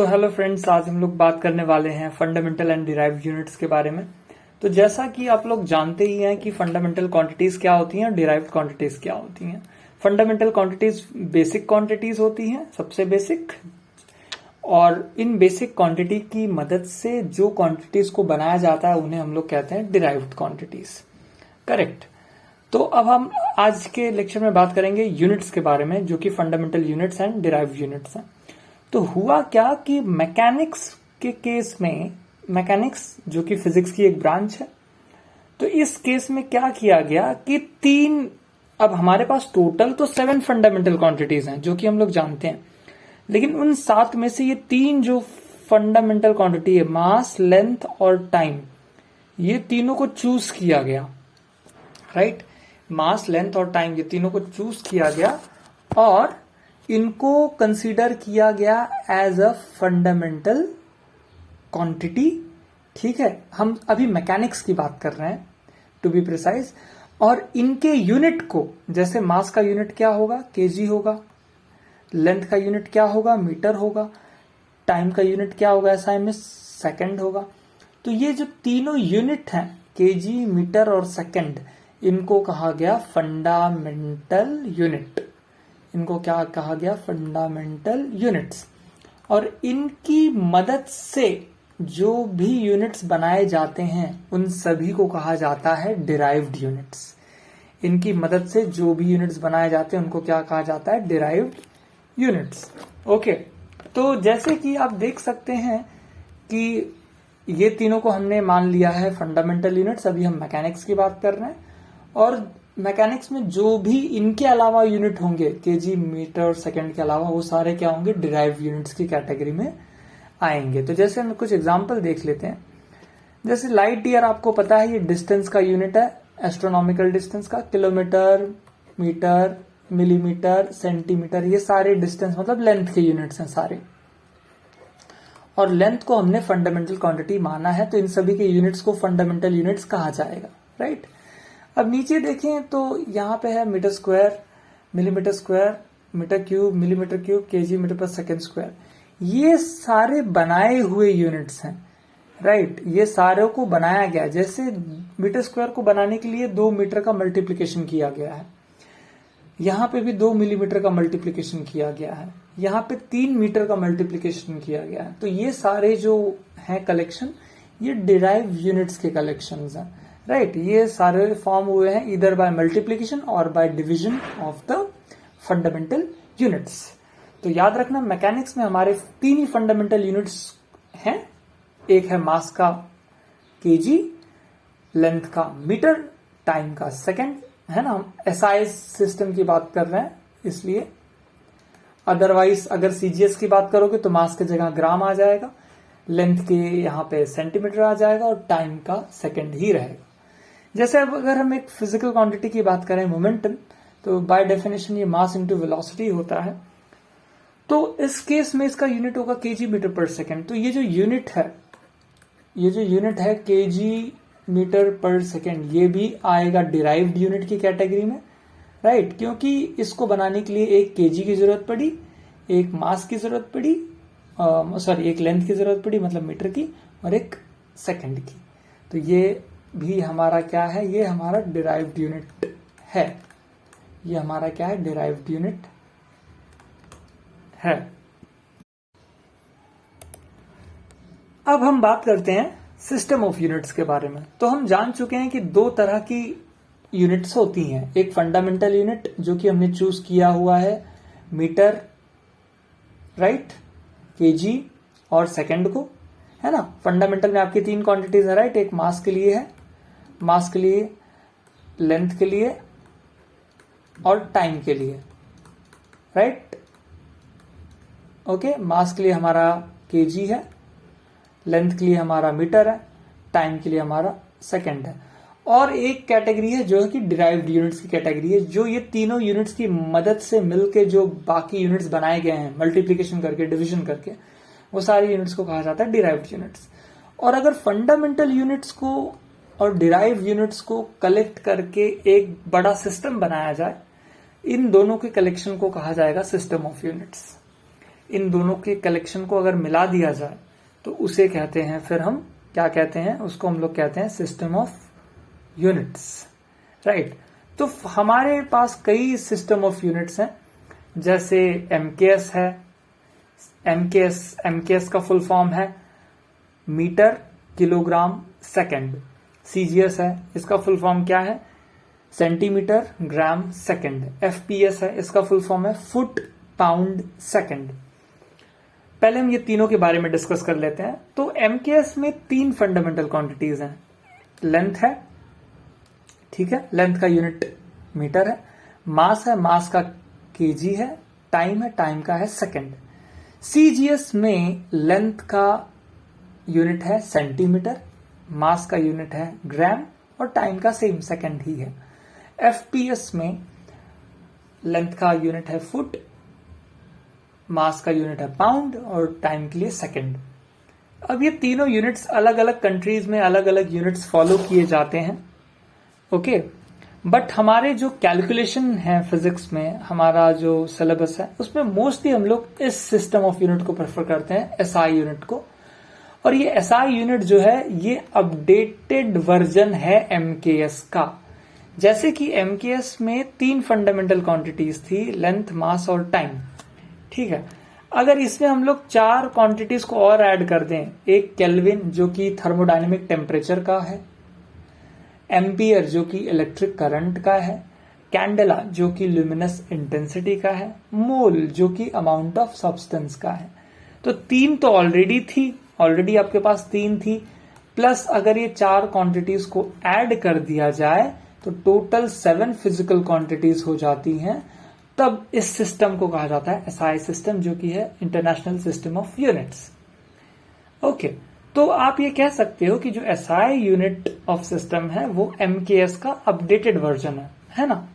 तो hello friends, आज हम लोग बात करने वाले हैं फंडामेंटल एंड डिराइव्ड यूनिट्स के बारे में। तो जैसा कि आप लोग जानते ही हैं कि फंडामेंटल क्वांटिटीज क्या होती हैं और डिराइव्ड क्वांटिटीज क्या होती हैं। फंडामेंटल क्वांटिटीज बेसिक क्वांटिटीज होती हैं, सबसे बेसिक, और इन बेसिक क्वांटिटी की मदद से जो क्वांटिटीज को बनाया जाता है उन्हें हम लोग कहते हैं डिराइव्ड क्वांटिटीज। करेक्ट। तो अब हम आज के लेक्चर में बात करेंगे यूनिट्स के बारे में, जो कि fundamental units and derived units हैं। तो हुआ क्या कि मैकेनिक्स के केस में, मैकेनिक्स जो कि फिजिक्स की एक ब्रांच है, तो इस केस में क्या किया गया कि अब हमारे पास टोटल तो 7 फंडामेंटल क्वांटिटीज हैं जो कि हम लोग जानते हैं, लेकिन उन 7 में से ये 3 जो फंडामेंटल क्वांटिटी है, मास, लेंथ और टाइम, ये तीनों को चूज किया गया। राइट, मास, लेंथ और टाइम, ये तीनों को चूज किया गया और इनको कंसीडर किया गया एज अ फंडामेंटल क्वांटिटी। ठीक है, हम अभी मैकेनिक्स की बात कर रहे हैं टू बी प्रिसाइज। और इनके यूनिट को, जैसे मास का यूनिट क्या होगा, केजी होगा, लेंथ का यूनिट क्या होगा, मीटर होगा, टाइम का यूनिट क्या होगा एसआई में, सेकंड होगा। तो ये जो तीनों यूनिट हैं, केजी, मीटर और सेकंड, इनको कहा गया फंडामेंटल यूनिट। इनको क्या कहा गया, फंडामेंटल यूनिट्स। और इनकी मदद से जो भी यूनिट्स बनाए जाते हैं उन सभी को कहा जाता है डिराइव्ड यूनिट्स। इनकी मदद से जो भी यूनिट्स बनाए जाते हैं उनको क्या कहा जाता है, डिराइव्ड यूनिट्स। ओके, तो जैसे कि आप देख सकते हैं कि ये तीनों को हमने मान लिया है फंडामेंटल यूनिट्स। अभी हम मैकेनिक्स की बात कर रहे हैं और मैकेनिक्स में जो भी इनके अलावा यूनिट होंगे, केजी, मीटर, सेकंड के अलावा, वो सारे क्या होंगे, डिराइव्ड यूनिट्स की कैटेगरी में आएंगे। तो जैसे हम कुछ एग्जांपल देख लेते हैं। जैसे लाइट ईयर, आपको पता है ये डिस्टेंस का यूनिट है, एस्ट्रोनॉमिकल डिस्टेंस का। किलोमीटर, मीटर, मिलीमीटर, सेंटीमीटर, ये सारे डिस्टेंस मतलब लेंथ के यूनिट्स हैं सारे। और लेंथ को हमने फंडामेंटल क्वांटिटी माना है, तो इन सभी के यूनिट्स को फंडामेंटल यूनिट्स कहा जाएगा। राइट। अब नीचे देखें तो यहाँ पे है metre square, millimetre square, metre cube, millimetre cube, kg metre per second square. ये सारे बनाए हुए यूनिट्स हैं। राइट, ये सारों को बनाया गया। जैसे मीटर स्क्वायर को बनाने के लिए 2 मीटर का मल्टीप्लीकेशन किया गया है, यहाँ पे भी 2 मिलीमीटर का मल्टीप्लीकेशन किया गया है, यहाँ पे 3 मीटर का मल्टीप्लीकेशन किया गया है। तो ये सारे जो हैं कलेक्शन, ये डिराइव यूनिट्स के कलेक्शन हैं। राइट, ये सारे फॉर्म हुए हैं इधर बाय मल्टीप्लीकेशन और by division of the fundamental units. तो याद रखना, मैकेनिक्स में हमारे 3 ही फंडामेंटल यूनिट्स हैं। एक है मास का केजी, लेंथ का मीटर, टाइम का सेकंड, है ना। हम एसआई सिस्टम की बात कर रहे हैं इसलिए। अदरवाइज अगर सीजीएस की बात करोगे तो मास की जगह ग्राम आ जाएगा, लेंथ के यहाँ पे सेंटीमीटर आ जाएगा और टाइम का सेकंड ही रहेगा। जैसे अब अगर हम एक फिजिकल क्वांटिटी की बात करें, मोमेंटम, तो बाय डेफिनेशन ये मास इनटू वेलोसिटी होता है। तो इस केस में इसका यूनिट होगा केजी मीटर पर सेकंड। तो ये जो यूनिट है केजी मीटर पर सेकंड, ये भी आएगा डिराइव्ड यूनिट की कैटेगरी में। राइट, क्योंकि इसको बनाने के लिए एक केजी की जरूरत पड़ी, एक मास की जरूरत पड़ी, एक लेंथ की जरूरत पड़ी मतलब मीटर की, और एक सेकंड की। तो ये भी हमारा क्या है, ये हमारा डिराइव्ड यूनिट है। ये हमारा क्या है, डिराइव्ड यूनिट है। अब हम बात करते हैं सिस्टम ऑफ यूनिट्स के बारे में। तो हम जान चुके हैं कि 2 तरह की यूनिट्स होती हैं। एक फंडामेंटल यूनिट जो कि हमने चूज किया हुआ है, मीटर, राइट, केजी और सेकंड को, है ना। फंडामेंटल में आपकी 3 क्वांटिटीज है। राइट, एक मास के लिए है, मास के लिए, लेंथ के लिए और टाइम के लिए। राइट, ओके, मास के लिए हमारा केजी है, लेंथ के लिए हमारा मीटर है, टाइम के लिए हमारा सेकंड है। और एक कैटेगरी है जो है कि डिराइव्ड यूनिट्स की कैटेगरी है, जो ये तीनों यूनिट्स की मदद से मिलके जो बाकी यूनिट्स बनाए गए हैं मल्टीप्लीकेशन करके, डिवीजन करके, वो सारे यूनिट्स को कहा जाता है डिराइव्ड यूनिट्स। और अगर फंडामेंटल यूनिट्स को और डिराइव्ड यूनिट्स को कलेक्ट करके एक बड़ा सिस्टम बनाया जाए, इन दोनों के कलेक्शन को कहा जाएगा सिस्टम ऑफ यूनिट्स। इन दोनों के कलेक्शन को अगर मिला दिया जाए तो उसे कहते हैं, फिर हम क्या कहते हैं, उसको हम लोग कहते हैं सिस्टम ऑफ यूनिट्स, राइट। तो हमारे पास कई सिस्टम ऑफ यूनिट्स हैं, जैसे एमकेएस है। एमकेएस का फुल फॉर्म है मीटर किलोग्राम सेकंड। सीजीएस है, इसका फुल फॉर्म क्या है, सेंटीमीटर ग्राम सेकंड। एफपीएस है, इसका फुल फॉर्म है फुट पाउंड सेकंड। पहले हम ये तीनों के बारे में डिस्कस कर लेते हैं। तो एमकेएस में 3 फंडामेंटल क्वांटिटीज हैं। लेंथ है, ठीक है, लेंथ का यूनिट मीटर है। मास है, मास का केजी है। टाइम है, टाइम का है सेकंड। सीजीएस में लेंथ का यूनिट है सेंटीमीटर, मास का यूनिट है ग्राम और टाइम का सेम सेकंड ही है। एफपीएस में लेंथ का यूनिट है फुट, मास का यूनिट है पाउंड और टाइम के लिए सेकंड। अब ये तीनों यूनिट्स अलग अलग कंट्रीज में अलग अलग यूनिट्स फॉलो किए जाते हैं, ओके। बट हमारे जो कैलकुलेशन है फिजिक्स में, हमारा जो सिलेबस है, उसमें मोस्टली हम लोग इस सिस्टम ऑफ यूनिट को प्रेफर करते हैं, एसआई यूनिट को। और ये एसआई यूनिट जो है ये अपडेटेड वर्जन है एमकेएस का। जैसे कि एमकेएस में 3 फंडामेंटल क्वांटिटीज थी, लेंथ, मास और टाइम, ठीक है। अगर इसमें हम लोग 4 क्वांटिटीज को और ऐड कर दें, एक केल्विन जो कि थर्मोडायनेमिक टेम्परेचर का है, एम्पियर जो कि इलेक्ट्रिक करंट का है, कैंडेला जो कि ल्यूमिनस इंटेंसिटी का है, मोल जो कि अमाउंट ऑफ सब्सटेंस का है। तो 3 तो ऑलरेडी आपके पास 3 थी, प्लस अगर ये 4 क्वांटिटीज को ऐड कर दिया जाए तो टोटल 7 फिजिकल क्वांटिटीज हो जाती हैं। तब इस सिस्टम को कहा जाता है एसआई सिस्टम, जो कि है international system of units, okay. तो आप ये कह सकते हो कि जो एसआई यूनिट ऑफ सिस्टम है वो एमकेएस का अपडेटेड वर्जन है ना।